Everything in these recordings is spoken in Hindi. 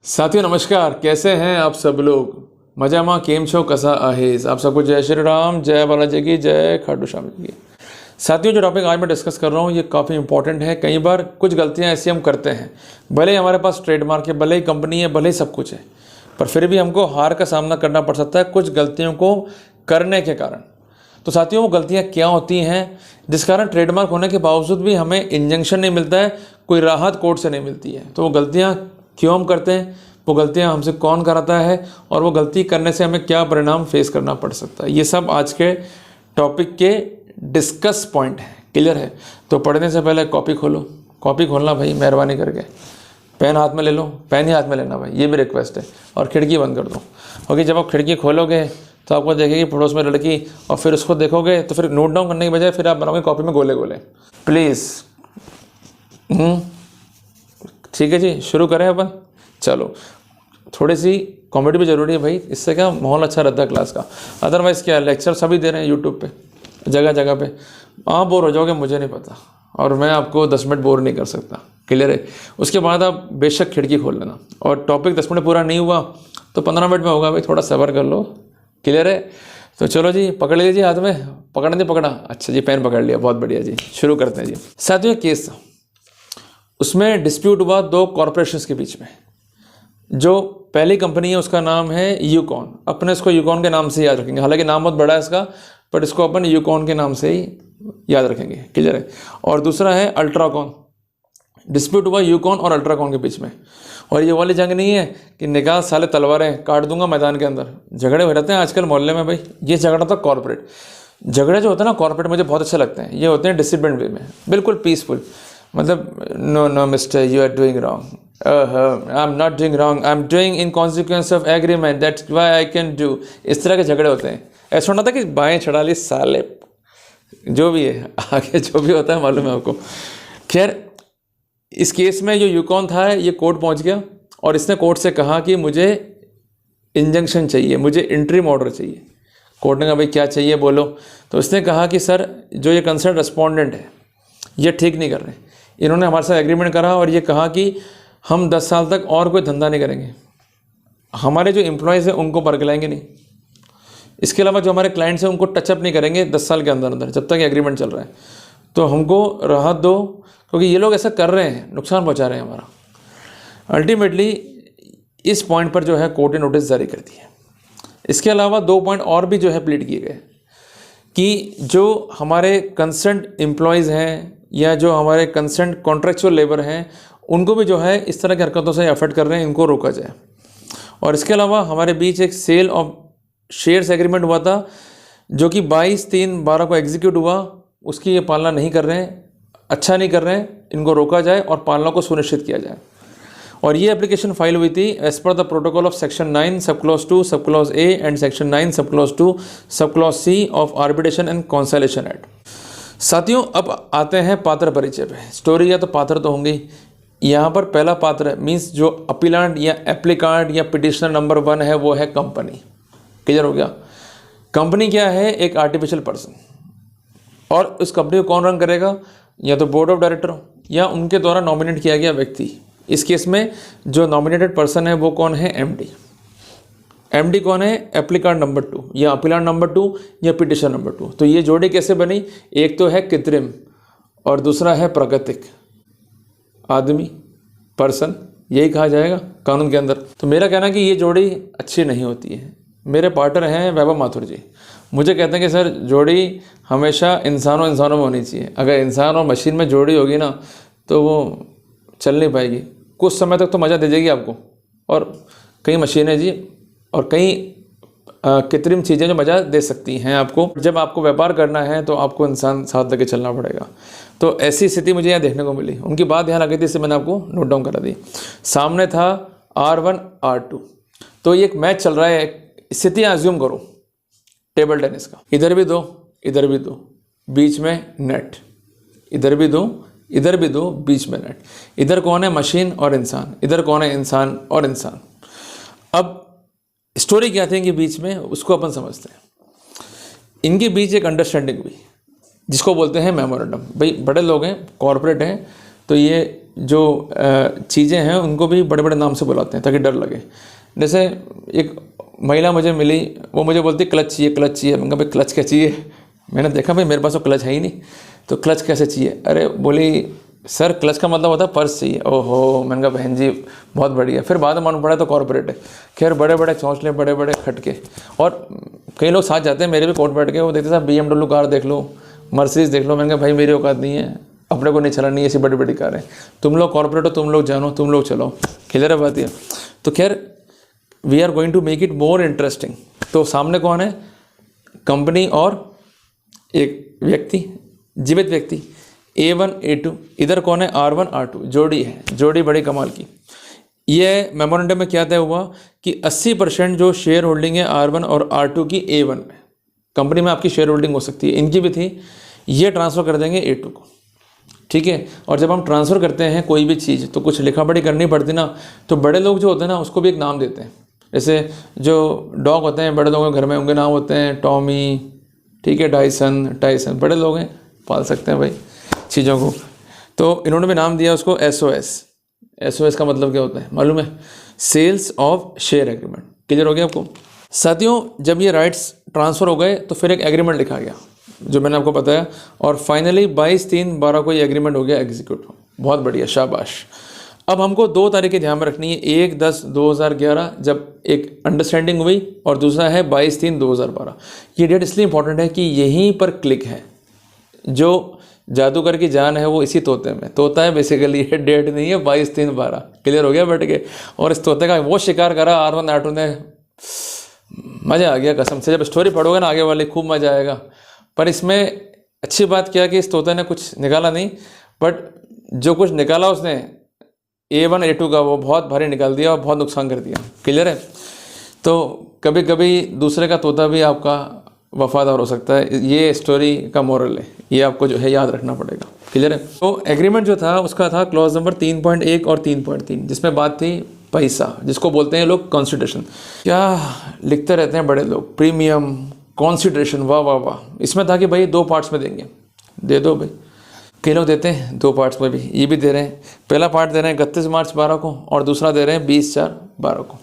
साथियों नमस्कार, कैसे हैं आप सब लोग? मजामा केम छो कसा आहेज? आप सबको जय श्री राम, जय बालाजी की, जय खाटू श्याम जी की। साथियों, जो टॉपिक आज मैं डिस्कस कर रहा हूँ ये काफ़ी इंपॉर्टेंट है। कई बार कुछ गलतियाँ ऐसी हम करते हैं, भले ही हमारे पास ट्रेडमार्क है, भले ही कंपनी है, भले ही सब कुछ है, पर फिर भी हमको हार का सामना करना पड़ सकता है कुछ गलतियों को करने के कारण। तो साथियों, वो गलतियाँ क्या होती हैं जिस कारण ट्रेडमार्क होने के बावजूद भी हमें इंजंक्शन नहीं मिलता है, कोई राहत कोर्ट से नहीं मिलती है? तो वो गलतियाँ क्यों हम करते हैं, वो गलतियां हमसे कौन कराता है, और वो गलती करने से हमें क्या परिणाम फेस करना पड़ सकता है, ये सब आज के टॉपिक के डिस्कस पॉइंट है। क्लियर है? तो पढ़ने से पहले कॉपी खोलो, कॉपी खोलना भाई मेहरबानी करके, पेन हाथ में ले लो, पेन ही हाथ में लेना भाई, ये भी रिक्वेस्ट है, और खिड़की बंद कर दो। ओके, जब आप खिड़की खोलोगे तो आपको देखेगी पड़ोस में लड़की, और फिर उसको देखोगे तो फिर नोट डाउन करने की बजाय फिर आप बनाओगे कॉपी में गोले गोले। प्लीज़ ठीक है जी, शुरू करें अपन। चलो, थोड़ी सी कॉमेडी भी ज़रूरी है भाई, इससे क्या माहौल अच्छा रहता है क्लास का। अदरवाइज़ क्या, लेक्चर सभी दे रहे हैं यूट्यूब पे, जगह जगह पे, आप बोर हो जाओगे मुझे नहीं पता, और मैं आपको 10 मिनट बोर नहीं कर सकता। क्लियर है? उसके बाद आप बेशक खिड़की खोल लेना, और टॉपिक 10 मिनट पूरा नहीं हुआ तो 15 मिनट में होगा भाई, थोड़ा सब्र कर लो। क्लियर है? तो चलो जी, पकड़ लीजिए हाथ में, पकड़ने पकड़ा, अच्छा जी पेन पकड़ लिया, बहुत बढ़िया जी, शुरू करते हैं जी। साथियों, केस था, उसमें डिस्प्यूट हुआ दो कॉरपोरेशंस के बीच में। जो पहली कंपनी है उसका नाम है यूकॉन, अपने इसको यूकॉन के नाम से याद रखेंगे, हालांकि नाम बहुत बड़ा है इसका, बट इसको अपन यूकॉन के नाम से ही याद रखेंगे। क्लियर है? और दूसरा है अल्ट्राकॉन। डिस्प्यूट हुआ यूकॉन और अल्ट्राकॉन के बीच में, और ये वाली जंग नहीं है कि निकाल साले तलवारें काट दूंगा मैदान के अंदर। झगड़े हो रहते हैं आजकल मोहल्ले में भाई, ये झगड़ा था कॉर्पोरेट। झगड़े जो होते हैं ना कॉर्पोरेट, मुझे बहुत अच्छे लगते हैं। ये होते हैं डिसिप्लिन वे में, बिल्कुल पीसफुल, मतलब no no mister, you are doing wrong, I am not doing wrong, I am doing in consequence of agreement, that's why I can do. इस तरह के झगड़े होते हैं। ऐसा होना था कि बाएं चढ़ा ली साले, जो भी है आगे जो भी होता है मालूम है आपको। खैर, इस केस में जो यूकॉन था ये कोर्ट पहुंच गया, और इसने कोर्ट से कहा कि मुझे इंजंक्शन चाहिए, मुझे इंटरिम ऑर्डर चाहिए। कोर्ट ने कहा भाई क्या चाहिए बोलो। तो इसने कहा कि सर, जो ये कंसर्न रेस्पोंडेंट है ये ठीक नहीं कर रहे, इन्होंने हमारे साथ एग्रीमेंट करा और ये कहा कि हम 10 साल तक और कोई धंधा नहीं करेंगे, हमारे जो एम्प्लॉयज़ हैं उनको बरगलाएंगे नहीं, इसके अलावा जो हमारे क्लाइंट्स हैं उनको टचअप नहीं करेंगे 10 साल के अंदर अंदर, जब तक एग्रीमेंट चल रहा है। तो हमको राहत दो, क्योंकि ये लोग ऐसा कर रहे हैं, नुकसान पहुंचा रहे हैं हमारा। अल्टीमेटली इस पॉइंट पर जो है कोर्ट ने नोटिस जारी कर दी है। इसके अलावा 2 पॉइंट और भी जो है प्लीड किए गए कि जो हमारे कंसर्न्ड एम्प्लॉयज़ हैं या जो हमारे कंसर्न्ड कॉन्ट्रेक्चुअल लेबर हैं उनको भी जो है इस तरह की हरकतों से अफेक्ट कर रहे हैं, इनको रोका जाए। और इसके अलावा हमारे बीच एक सेल ऑफ शेयर्स एग्रीमेंट हुआ था जो कि 22/3/12 को एग्जीक्यूट हुआ, उसकी ये पालना नहीं कर रहे हैं, अच्छा नहीं कर रहे हैं, इनको रोका जाए और पालना को सुनिश्चित किया जाए। और ये एप्लीकेशन फाइल हुई थी as per the protocol of section 9 सब clause 2 sub clause A and section 9 सब clause 2 sub clause C of arbitration and conciliation act. साथियों, अब आते हैं पात्र परिचय पे। स्टोरी या तो पात्र तो होंगे। यहाँ पर पहला पात्र मीन्स जो अपीलांट या एप्लीकांट या पिटिशनर नंबर 1 है वो है कंपनी। क्लियर हो गया? कंपनी क्या है? एक आर्टिफिशियल पर्सन, और उस कंपनी को कौन रन करेगा? या तो बोर्ड ऑफ डायरेक्टर या उनके द्वारा नॉमिनेट किया गया व्यक्ति। इस केस में जो नॉमिनेटेड पर्सन है वो कौन है? एमडी। एमडी कौन है? एप्लीकांट नंबर 2 या अपीलांट नंबर 2 या पिटिशन नंबर 2। तो ये जोड़ी कैसे बनी? एक तो है कृत्रिम और दूसरा है प्राकृतिक आदमी, पर्सन, यही कहा जाएगा कानून के अंदर। तो मेरा कहना है कि ये जोड़ी अच्छी नहीं होती है। मेरे पार्टनर हैं वैभव माथुर जी, मुझे कहते हैं कि सर जोड़ी हमेशा इंसानों में होनी चाहिए। अगर इंसान और मशीन में जोड़ी होगी ना तो वो चल नहीं पाएगी, कुछ समय तक तो मज़ा दे देगी आपको, और कई मशीनें जी और कई कृत्रिम चीज़ें जो मज़ा दे सकती हैं आपको। जब आपको व्यापार करना है तो आपको इंसान साथ लेके चलना पड़ेगा। तो ऐसी स्थिति मुझे यहाँ देखने को मिली। उनकी बात ध्यान आ गई थी, इससे मैंने आपको नोट डाउन करा दी। सामने था R1 R2, तो ये एक मैच चल रहा है। स्थिति अज्यूम करो टेबल टेनिस का, इधर भी दो इधर भी दो, बीच में नेट, इधर भी दो इधर भी दो, बीच में नेट। इधर कौन है? मशीन और इंसान, इधर कौन है? इंसान और इंसान। अब स्टोरी क्या थी इनके बीच में, उसको अपन समझते हैं। इनके बीच एक अंडरस्टैंडिंग हुई जिसको बोलते हैं मेमोरेंडम। भाई बड़े लोग हैं, कॉर्पोरेट हैं, तो ये जो चीज़ें हैं उनको भी बड़े बड़े नाम से बुलाते हैं ताकि डर लगे। जैसे एक महिला मुझे मिली, वो मुझे बोलती क्लच चाहिए, क्लच चाहिए। मैंने कहा भाई क्लच क्या चाहिए? मैंने देखा भाई मेरे पास तो क्लच है ही नहीं, तो क्लच कैसे चाहिए? अरे बोली सर क्लच का मतलब होता है पर्स चाहिए। ओहो, मैंने कहा बहन जी बहुत बढ़िया। फिर बाद में मालूम पड़ा तो कॉर्पोरेट है। खैर बड़े बड़े चौंसले, बड़े बड़े खटके। और कई लोग साथ जाते हैं, मेरे भी कोर्ट बैठ के वो देखते साहब BMW कार देख लो, मर्सिडीज देख लो। मैंने कहा भाई मेरी औकात नहीं है, अपने को नहीं चलानी ऐसी बड़ी बड़ी कारें। तुम लोग कॉर्पोरेट हो, तुम लोग जानो, तुम लोग चलाओ, क्लियर है बात ये। तो खैर we are going to make it more interesting. तो सामने कौन है? कंपनी और एक व्यक्ति, जीवित व्यक्ति, A1 A2। इधर कौन है? R1 R2, जोड़ी है, जोड़ी बड़ी कमाल की। ये मेमोरेंडम में क्या तय हुआ कि 80% जो शेयर होल्डिंग है R1 और R2 की A1 में, कंपनी में आपकी शेयर होल्डिंग हो सकती है, इनकी भी थी, ये ट्रांसफ़र कर देंगे A2 को, ठीक है। और जब हम ट्रांसफ़र करते हैं कोई भी चीज़ तो कुछ लिखा पढ़ी करनी पड़ती ना, तो बड़े लोग जो होते हैं ना उसको भी एक नाम देते हैं। जैसे जो डॉग होते हैं बड़े लोगों के घर में, उनके नाम होते हैं टॉमी, ठीक है, टाइसन, बड़े लोग हैं, पाल सकते हैं भाई चीज़ों को। तो इन्होंने भी नाम दिया उसको SOS का मतलब क्या होता है मालूम है? Sales of share agreement. Clear हो गया आपको? साथियों जब ये राइट्स ट्रांसफ़र हो गए तो फिर एक एग्रीमेंट लिखा गया जो मैंने आपको बताया, और फाइनली 22/3/12 को ये एग्रीमेंट हो गया एग्जीक्यूट। बहुत बढ़िया, शाबाश। अब हमको 2 तारीखें ध्यान में रखनी है, 1/10/2011 जब एक अंडरस्टैंडिंग हुई, और दूसरा है 22/3/2012। ये डेट इसलिए इंपॉर्टेंट है कि यहीं पर क्लिक है। जो जादूगर की जान है वो इसी तोते में, तोता है बेसिकली, ये डेट नहीं है 22/3/12। क्लियर हो गया बैठ के? और इस तोते का वो शिकार करा R1 R2 ने, मज़ा आ गया कसम से। जब स्टोरी पढ़ोगे ना आगे वाली, खूब मज़ा आएगा। पर इसमें अच्छी बात क्या है कि इस तोते ने कुछ निकाला नहीं, बट जो कुछ निकाला उसने A1 A2 का वो बहुत भारी निकाल दिया और बहुत नुकसान कर दिया। क्लियर है? तो कभी कभी दूसरे का तोता भी आपका वफादार हो सकता है, ये स्टोरी का मोरल है, ये आपको जो है याद रखना पड़ेगा। क्लियर है? तो एग्रीमेंट जो था उसका था क्लॉज नंबर 3.1 और 3.3, जिसमें बात थी पैसा, जिसको बोलते हैं लोग कंसिडरेशन। क्या लिखते रहते हैं बड़े लोग, प्रीमियम, कंसिडरेशन, वाह वाह वाह। इसमें था कि भाई 2 पार्ट्स में देंगे, दे दो भाई। कई लोग देते हैं 2 पार्ट्स में भी, ये भी दे रहे हैं। पहला पार्ट दे रहे हैं 31 मार्च 12 को, और दूसरा दे रहे हैं 20/4/12 को।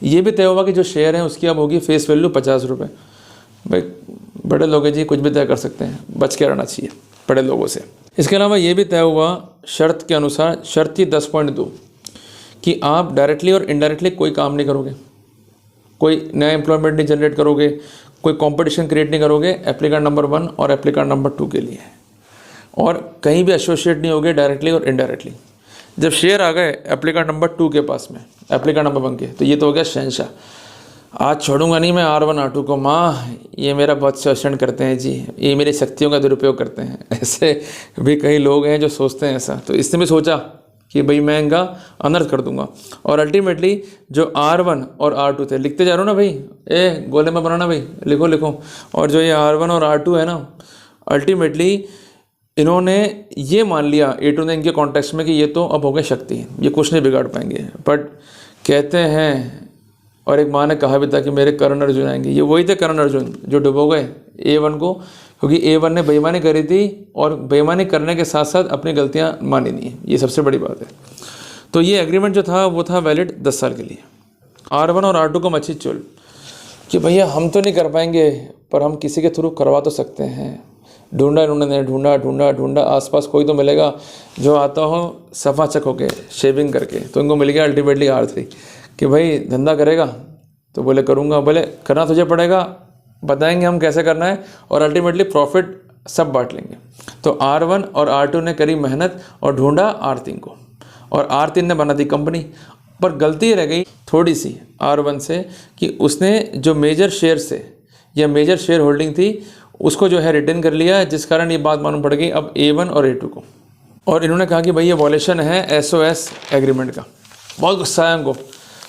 ये भी तय हुआ कि जो शेयर है उसकी अब होगी फेस वैल्यू 50 रुपये। भाई बड़े लोग हैं जी, कुछ भी तय कर सकते हैं, बच के रहना चाहिए बड़े लोगों से। इसके अलावा ये भी तय हुआ शर्त के अनुसार, शर्त थी 10.2 कि आप डायरेक्टली और इनडायरेक्टली कोई काम नहीं करोगे, कोई नया एम्प्लॉयमेंट नहीं जनरेट करोगे, कोई कंपटीशन क्रिएट नहीं करोगे एप्लीकेंट नंबर 1 और एप्लीकेंट नंबर 2 के लिए, और कहीं भी एसोसिएट नहीं होगे डायरेक्टली और इनडायरेक्टली। जब शेयर आ गए एप्लीकेंट नंबर 2 के पास में, एप्लीकेंट नंबर 1 के, तो ये तो हो गया शहंशाह। आज छोड़ूंगा नहीं मैं R1 R2 को, माँ ये मेरा बहुत शोषण करते हैं जी, ये मेरी शक्तियों का दुरुपयोग करते हैं। ऐसे भी कई लोग हैं जो सोचते हैं ऐसा। तो इसने भी सोचा कि भाई मैं इनका अनर्थ कर दूंगा, और अल्टीमेटली जो R1 और R2 थे, लिखते जा रहा हूँ ना भाई, गोले में बनाना भाई, लिखो लिखो। और जो ये R1 और R2 है ना, अल्टीमेटली इन्होंने ये मान लिया A2 ने इनके कॉन्टेक्स्ट में कि ये तो अब हो गए शक्ति, ये कुछ नहीं बिगाड़ पाएंगे। बट कहते हैं, और एक माँ ने कहा भी था कि मेरे कर्ण अर्जुन आएंगे, ये वही थे कर्ण अर्जुन जो डुबो गए A1 को, क्योंकि A1 ने बेईमानी करी थी, और बेईमानी करने के साथ साथ अपनी गलतियां मानी नहीं है, ये सबसे बड़ी बात है। तो ये एग्रीमेंट जो था वो था वैलिड 10 साल के लिए। R1 और R2 को मच्छी चुल कि भैया हम तो नहीं कर पाएंगे, पर हम किसी के थ्रू करवा तो सकते हैं। ढूंढा इन्होंने, ढूंढा, आसपास कोई तो मिलेगा जो आता हो सफा चक होके, शेविंग करके, तो इनको मिल गया अल्टीमेटली R3 कि भाई धंधा करेगा? तो बोले करूँगा। बोले करना तुझे पड़ेगा, बताएंगे हम कैसे करना है, और अल्टीमेटली प्रॉफिट सब बांट लेंगे। तो R1 और R2 ने करी मेहनत और ढूंढा R3 को, और R3 ने बना दी कंपनी। पर गलती रह गई थोड़ी सी R1 से कि उसने जो मेजर शेयर से या मेजर शेयर होल्डिंग थी उसको जो है रिटर्न कर लिया, जिस कारण ये बात मालूम पड़ गई अब A1 और A2 को। और इन्होंने कहा कि भाई ये वॉलेशन है SOS एग्रीमेंट का। बहुत गुस्सा है हमको,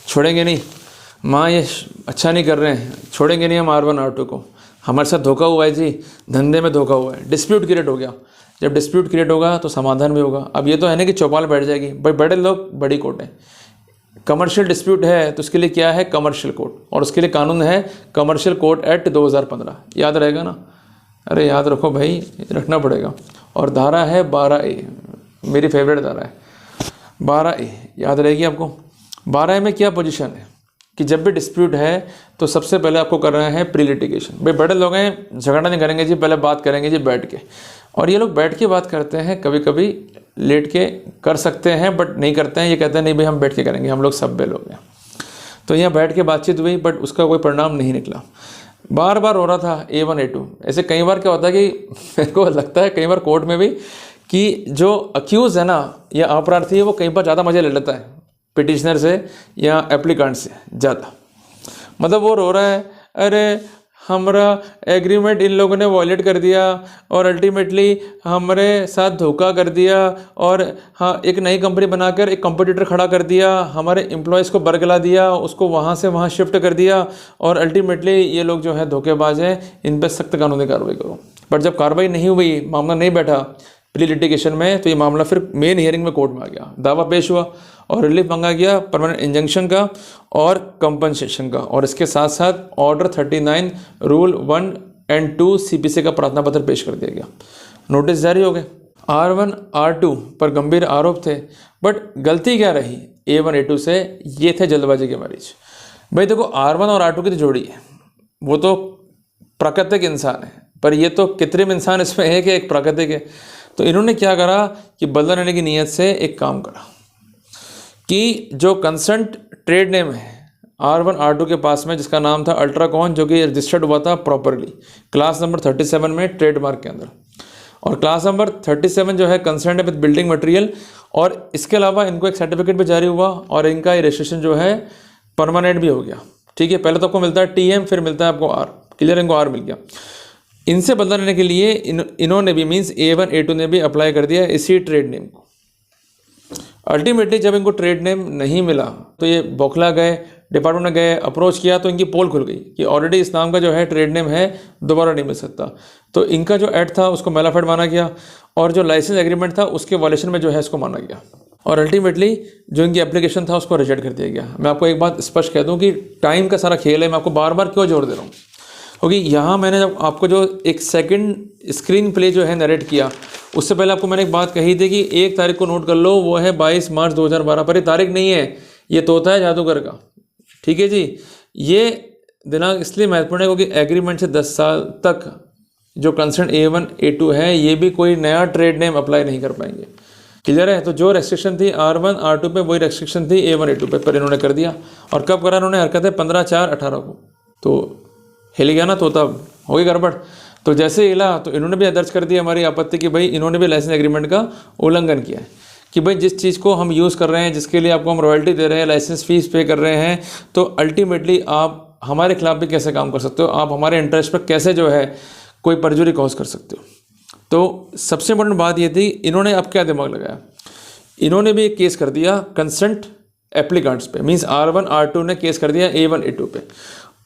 छोड़ेंगे नहीं माँ, ये अच्छा नहीं कर रहे हैं, छोड़ेंगे नहीं हम R1 R2 को, हमारे साथ धोखा हुआ है जी, धंधे में धोखा हुआ है। डिस्प्यूट क्रिएट हो गया। जब डिस्प्यूट क्रिएट होगा तो समाधान भी होगा। अब ये तो है ना कि चौपाल बैठ जाएगी, भाई बड़े लोग बड़ी कोर्ट है। कमर्शियल डिस्प्यूट है तो उसके लिए क्या है? कमर्शियल कोर्ट, और उसके लिए कानून है कमर्शियल कोर्ट एक्ट 2015। याद रहेगा ना? अरे याद रखो भाई, रखना पड़ेगा। और धारा है 12A, मेरी फेवरेट धारा है 12A, याद रहेगी आपको। 12A में क्या पोजीशन है कि जब भी डिस्प्यूट है तो सबसे पहले आपको करना है प्री लिटिगेशन। भाई बड़े लोग हैं, झगड़ा नहीं करेंगे जी, पहले बात करेंगे जी बैठ के। और ये लोग बैठ के बात करते हैं, कभी कभी लेट के कर सकते हैं बट नहीं करते हैं। ये कहते हैं नहीं भाई हम बैठ के करेंगे, हम लोग सभ्य लोग हैं। तो यहाँ बैठ के बातचीत हुई बट उसका कोई परिणाम नहीं निकला। बार बार हो रहा था A1 A2। ऐसे कई बार क्या होता है कि मेरे को लगता है कई बार कोर्ट में भी कि जो अक्यूज़ है ना या अपराधी है वो कई बार ज़्यादा मज़े ले लेता है पिटिशनर से या एप्लीकेंट से ज़्यादा। मतलब वो रो रहा है, अरे हमारा एग्रीमेंट इन लोगों ने वॉयलेट कर दिया और अल्टीमेटली हमारे साथ धोखा कर दिया और हाँ एक नई कंपनी बनाकर एक कंपटीटर खड़ा कर दिया, हमारे एम्प्लॉयज़ को बरगला दिया, उसको वहाँ से वहाँ शिफ्ट कर दिया और अल्टीमेटली ये लोग जो है धोखेबाज हैं, इन पर सख्त कानूनी कार्रवाई करो। बट जब कार्रवाई नहीं हुई, मामला नहीं बैठा प्री लिटिगेशन में, तो ये मामला फिर मेन हियरिंग में कोर्ट में आ गया, दावा पेश हुआ और रिलीफ मांगा गया परमानेंट इंजंक्शन का और कंपनसेशन का। और इसके साथ साथ ऑर्डर 39 रूल 1 और 2 CPC का प्रार्थना पत्र पेश कर दिया गया। नोटिस जारी हो गए। R1 R2 पर गंभीर आरोप थे बट गलती क्या रही A1 A2 से, ये थे जल्दबाजी के मरीज। भाई देखो R1 और R2 की तो जोड़ी है, वो तो प्राकृतिक इंसान है, पर ये तो कृत्रिम इंसान इसमें है कि एक प्राकृतिक है। तो इन्होंने क्या करा कि बदला लेने की नीयत से एक काम करा कि जो कंसर्न्ड ट्रेड नेम है R1 R2 के पास में, जिसका नाम था अल्ट्राकॉन, जो कि रजिस्टर्ड हुआ था प्रॉपरली क्लास नंबर 37 में ट्रेडमार्क के अंदर, और क्लास नंबर 37 जो है कंसर्न्ड है विद बिल्डिंग मटेरियल। और इसके अलावा इनको एक सर्टिफिकेट भी जारी हुआ और इनका ये रजिस्ट्रेशन जो है परमानेंट भी हो गया। ठीक है, पहले तो आपको मिलता है TM, फिर मिलता है आपको R, क्लियर, इनको R मिल गया। इनसे बदला लेने के लिए इन्होंने भी मीन्स A1 A2 ने भी अप्लाई कर दिया इसी ट्रेड नेम को। अल्टीमेटली जब इनको ट्रेड नेम नहीं मिला तो ये बौखला गए, डिपार्टमेंट में गए, अप्रोच किया तो इनकी पोल खुल गई कि ऑलरेडी इस नाम का जो है ट्रेड नेम है दोबारा नहीं मिल सकता। तो इनका जो एक्ट था उसको मैलाफाइड माना गया और जो लाइसेंस एग्रीमेंट था उसके वायलेशन में जो है इसको माना गया और अल्टीमेटली जो इनकी एप्लीकेशन था उसको रिजेक्ट कर दिया गया। मैं आपको एक बात स्पष्ट कह दूँ कि टाइम का सारा खेल है, मैं आपको बार बार क्यों जोर दे रहा हूँ, क्योंकि यहाँ मैंने जब आपको जो एक सेकंड स्क्रीन प्ले जो है नरेट किया, उससे पहले आपको मैंने एक बात कही थी कि 1 तारीख को नोट कर लो, वो है 22 मार्च 2012, पर ये तारीख नहीं है, ये तोता है जादूगर का। ठीक है जी, ये दिनांक इसलिए महत्वपूर्ण है क्योंकि एग्रीमेंट से 10 साल तक जो कंसर्न A1 A2 है ये भी कोई नया ट्रेड नेम अप्लाई नहीं कर पाएंगे। क्लियर है। तो जो रेस्ट्रिक्शन थी R1 R2 पे वही रेस्ट्रिक्शन थी A1 A2 पे, पर इन्होंने कर दिया। और कब करा इन्होंने हरकतें 15/4/18 को। तो हिल गया ना, तो तब हो गई गड़बड़। तो जैसे हिला तो इन्होंने भी दर्ज कर दिया हमारी आपत्ति कि भाई इन्होंने भी लाइसेंस एग्रीमेंट का उल्लंघन किया है कि भाई जिस चीज़ को हम यूज़ कर रहे हैं, जिसके लिए आपको हम रॉयल्टी दे रहे हैं, लाइसेंस फीस पे कर रहे हैं, तो अल्टीमेटली आप हमारे खिलाफ भी कैसे काम कर सकते हो, आप हमारे इंटरेस्ट पर कैसे जो है कोई परजुरी कॉज कर सकते हो। तो सबसे इम्पोर्टेंट बात ये थी, इन्होंने अब क्या दिमाग लगाया, इन्होंने भी एक केस कर दिया कंसेंट एप्लीकेंट्स पे, मींस R1 R2 ने केस कर दिया A1 A2 पे।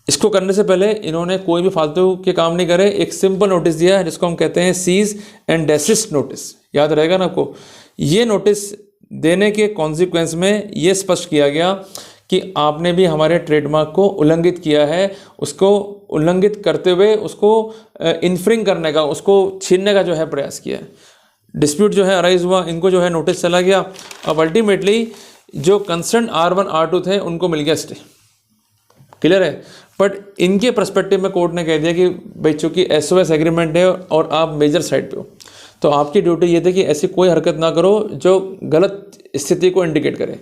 इसको करने से पहले इन्होंने कोई भी फालतू के काम नहीं करे, एक सिंपल नोटिस दिया है जिसको हम कहते हैं सीज एंड डेसिस्ट नोटिस, याद रहेगा ना आपको। ये नोटिस देने के कॉन्सिक्वेंस में ये स्पष्ट किया गया कि आपने भी हमारे ट्रेडमार्क को उल्लंघित किया है, उसको उल्लंघित करते हुए उसको इन्फ्रिंग करने का, उसको छीनने का जो है प्रयास किया है। डिस्प्यूट जो है अराइज हुआ, इनको जो है नोटिस चला गया। अब अल्टीमेटली जो कंसर्न R1 R2 थे उनको मिल गया स्टे, क्लियर है। बट इनके पर्सपेक्टिव में कोर्ट ने कह दिया कि भाई चूंकि SOS एग्रीमेंट है और आप मेजर साइड पे हो, तो आपकी ड्यूटी ये थी कि ऐसी कोई हरकत ना करो जो गलत स्थिति को इंडिकेट करे।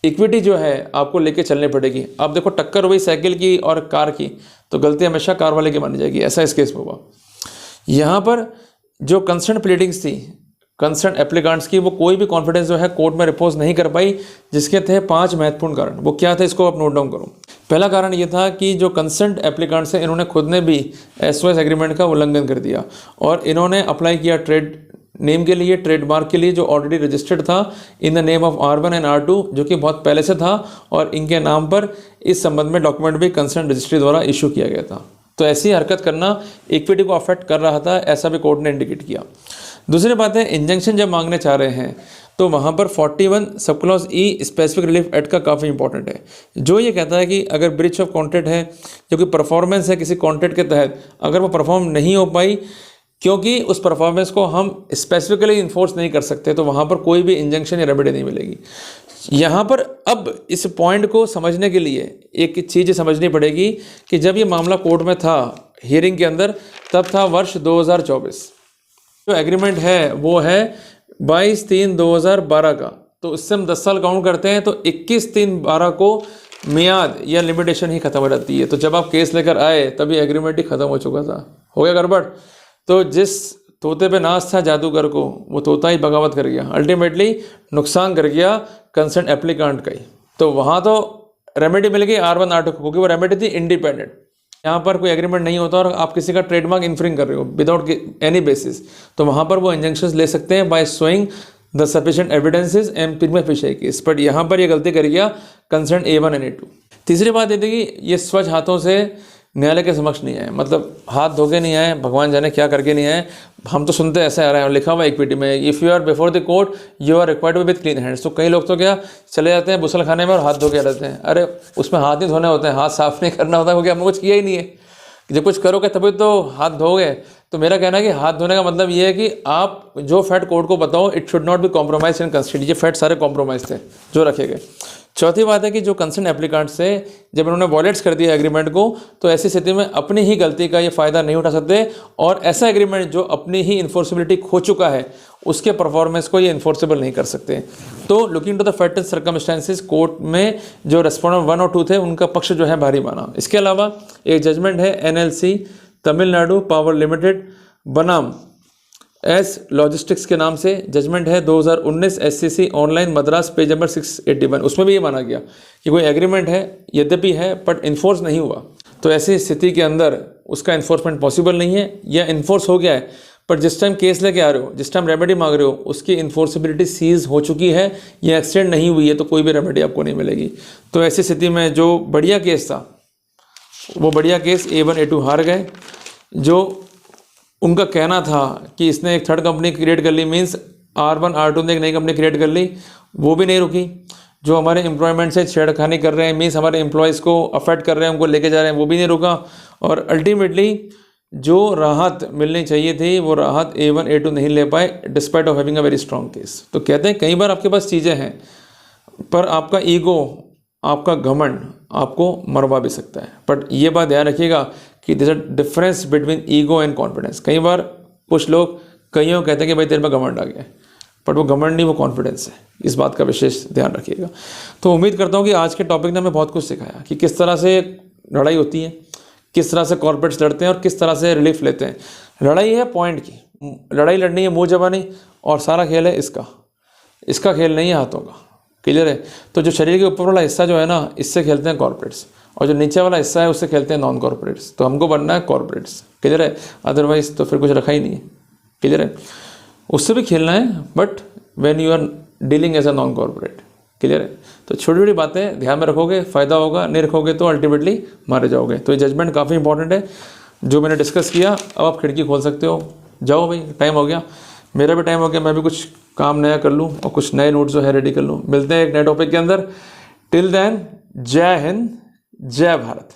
इक्विटी जो है आपको लेके चलनी पड़ेगी। आप देखो टक्कर हुई साइकिल की और कार की, तो गलती हमेशा कार वाले की मानी जाएगी, ऐसा इस केस में हुआ। यहाँ पर जो कंसर्न प्लीडिंग्स थी कंसर्न एप्लीकेंट्स की, वो कोई भी कॉन्फिडेंस जो है कोर्ट में रिपोज नहीं कर पाई, जिसके थे 5 महत्वपूर्ण कारण। वो क्या थे, इसको आप नोट डाउन करो। पहला कारण ये था कि जो कंसर्न एप्लीकेंट्स हैं इन्होंने खुद ने भी SOS एग्रीमेंट का उल्लंघन कर दिया और इन्होंने अप्लाई किया ट्रेड नेम के लिए, ट्रेडमार्क के लिए, जो ऑलरेडी रजिस्टर्ड था in the name of R1 and R2, जो कि बहुत पहले से था और इनके नाम पर इस संबंध में डॉक्यूमेंट भी कंसर्न रजिस्ट्री द्वारा इशू किया गया था। तो ऐसी हरकत करना इक्विटी को अफेक्ट कर रहा था, ऐसा भी कोर्ट ने इंडिकेट किया। दूसरी बात है, इंजंक्शन जब मांगने चाह रहे हैं तो वहाँ पर 41 sub clause E specific relief act का काफ़ी इंपॉर्टेंट है, जो ये कहता है कि अगर ब्रीच ऑफ कॉन्ट्रैक्ट है, जो कि परफॉर्मेंस है किसी कॉन्ट्रैक्ट के तहत, अगर वो परफॉर्म नहीं हो पाई क्योंकि उस परफॉर्मेंस को हम स्पेसिफिकली इन्फोर्स नहीं कर सकते, तो वहाँ पर कोई भी इंजंक्शन या रेमेडी नहीं मिलेगी। यहाँ पर अब इस पॉइंट को समझने के लिए एक चीज़ समझनी पड़ेगी कि जब ये मामला कोर्ट में था हियरिंग के अंदर, तब था वर्ष 2024। जो एग्रीमेंट है वो है 22/3/2012 का, तो उससे हम 10 साल काउंट करते हैं तो 21/3/12 को मियाद या लिमिटेशन ही खत्म हो जाती है। तो जब आप केस लेकर आए तभी एग्रीमेंट ही खत्म हो चुका था, हो गया गड़बड़। तो जिस तोते पे नाज था जादूगर को, वो तोता ही बगावत कर गया, अल्टीमेटली नुकसान कर गया कंसर्न एप्लीकांट का ही। तो वहाँ तो रेमेडी मिल गई R1 R2 को, क्योंकि वो रेमेडी थी इंडिपेंडेंट। यहाँ पर कोई एग्रीमेंट नहीं होता और आप किसी का ट्रेडमार्क इन्फ्रिंग कर रहे हो विदाउट एनी बेसिस, तो वहाँ पर वो इंजंक्शंस ले सकते हैं by showing the sufficient evidences and prima facie case. But यहाँ पर ये गलती कर गया कंसर्न A1 एंड A2। तीसरी बात ये थी कि ये स्वच्छ हाथों से न्यायालय के समक्ष नहीं आए, मतलब हाथ धोके नहीं आए, भगवान जाने क्या करके नहीं आए। हम तो सुनते ऐसे आ रहे हैं, लिखा हुआ एक पीटी में, if you are before the court you are required with clean hands. तो कई लोग तो क्या चले जाते हैं गुसल खाने में और हाथ धो के रहते हैं। अरे उसमें हाथ नहीं धोने होते हैं, हाथ साफ नहीं करना होता, क्योंकि हमने कुछ किया ही नहीं है। जब कुछ करोगे तभी तो हाथ धोगे। तो मेरा कहना है कि हाथ धोने का मतलब ये है कि आप जो फैक्ट कोर्ट को बताओ, it should not be compromise in constitute. ये फैक्ट सारे कॉम्प्रोमाइज थे जो रखे गए। चौथी बात है कि जो कंसर्न एप्लीकांट से जब उन्होंने वॉयलेट्स कर दिया एग्रीमेंट को, तो ऐसी स्थिति में अपनी ही गलती का ये फ़ायदा नहीं उठा सकते, और ऐसा एग्रीमेंट जो अपनी ही इन्फोर्सिबिलिटी खो चुका है उसके परफॉर्मेंस को ये इन्फोर्सेबल नहीं कर सकते। तो looking to the fact and circumstances, court में जो रेस्पोंडेंट 1 और 2 थे उनका पक्ष जो है भारी माना। इसके अलावा एक जजमेंट है NLC तमिलनाडु पावर लिमिटेड बनाम एस लॉजिस्टिक्स के नाम से, जजमेंट है 2019 SCC online Madras page number 681। उसमें भी ये माना गया कि कोई एग्रीमेंट है, यद्यपि है बट इन्फोर्स नहीं हुआ, तो ऐसी स्थिति के अंदर उसका इन्फोर्समेंट पॉसिबल नहीं है, या इन्फोर्स हो गया है पर जिस टाइम केस लेके आ रहे हो, जिस टाइम रेमेडी मांग रहे हो, उसकी इन्फोर्सिबिलिटी सीज हो चुकी है या एक्सटेंड नहीं हुई है, तो कोई भी रेमेडी आपको नहीं मिलेगी। तो ऐसी स्थिति में जो बढ़िया केस था, वो बढ़िया केस A1 A2 हार गए। जो उनका कहना था कि इसने एक थर्ड कंपनी क्रिएट कर ली, मींस R1 R2 ने एक नई कंपनी क्रिएट कर ली, वो भी नहीं रुकी। जो हमारे एम्प्लॉयमेंट से छेड़खानी कर रहे हैं, मींस हमारे एम्प्लॉयज़ को अफेक्ट कर रहे हैं, उनको लेके जा रहे हैं, वो भी नहीं रुका। और अल्टीमेटली जो राहत मिलनी चाहिए थी वो राहत A1 A2 नहीं ले पाए, despite of having a very strong case. तो कहते हैं कई बार आपके पास चीज़ें हैं पर आपका ईगो, आपका घमंड आपको मरवा भी सकता है। बट ये बात ध्यान रखिएगा कि there is a difference between ego and confidence. कई बार कुछ लोग कईयों कहते हैं कि भाई तेरे में घमंड आ गया, बट वो घमंड नहीं, वो कॉन्फिडेंस है। इस बात का विशेष ध्यान रखिएगा। तो उम्मीद करता हूँ कि आज के टॉपिक ने हमें बहुत कुछ सिखाया कि किस तरह से लड़ाई होती है, किस तरह से कॉर्पोरेट्स लड़ते हैं और किस तरह से रिलीफ लेते हैं। लड़ाई है पॉइंट की, लड़ाई लड़नी है मुँह जबानी, और सारा खेल है इसका खेल नहीं है हाथों का। क्लियर है? तो जो शरीर के ऊपर वाला हिस्सा जो है ना, इससे खेलते हैं कॉर्पोरेट्स, और जो नीचे वाला हिस्सा है उससे खेलते हैं नॉन कॉर्पोरेट्स। तो हमको बनना है कॉर्पोरेट्स। क्लियर है? अदरवाइज तो फिर कुछ रखा ही नहीं है। क्लियर है? उससे भी खेलना है, but when you are dealing as a non corporate. Clear है? तो छोटी छोटी बातें ध्यान में रखोगे, फ़ायदा होगा, नहीं रखोगे तो अल्टीमेटली मारे जाओगे। तो ये जजमेंट काफ़ी इंपॉर्टेंट है जो मैंने डिस्कस किया। अब आप खिड़की खोल सकते हो, जाओ भाई, टाइम हो गया, मेरा भी टाइम हो गया, मैं भी कुछ काम नया कर लूँ और कुछ नए नोट्स जो है रेडी कर लूँ। मिलते हैं एक नए टॉपिक के अंदर। टिल देन, जय हिंद, जय भारत।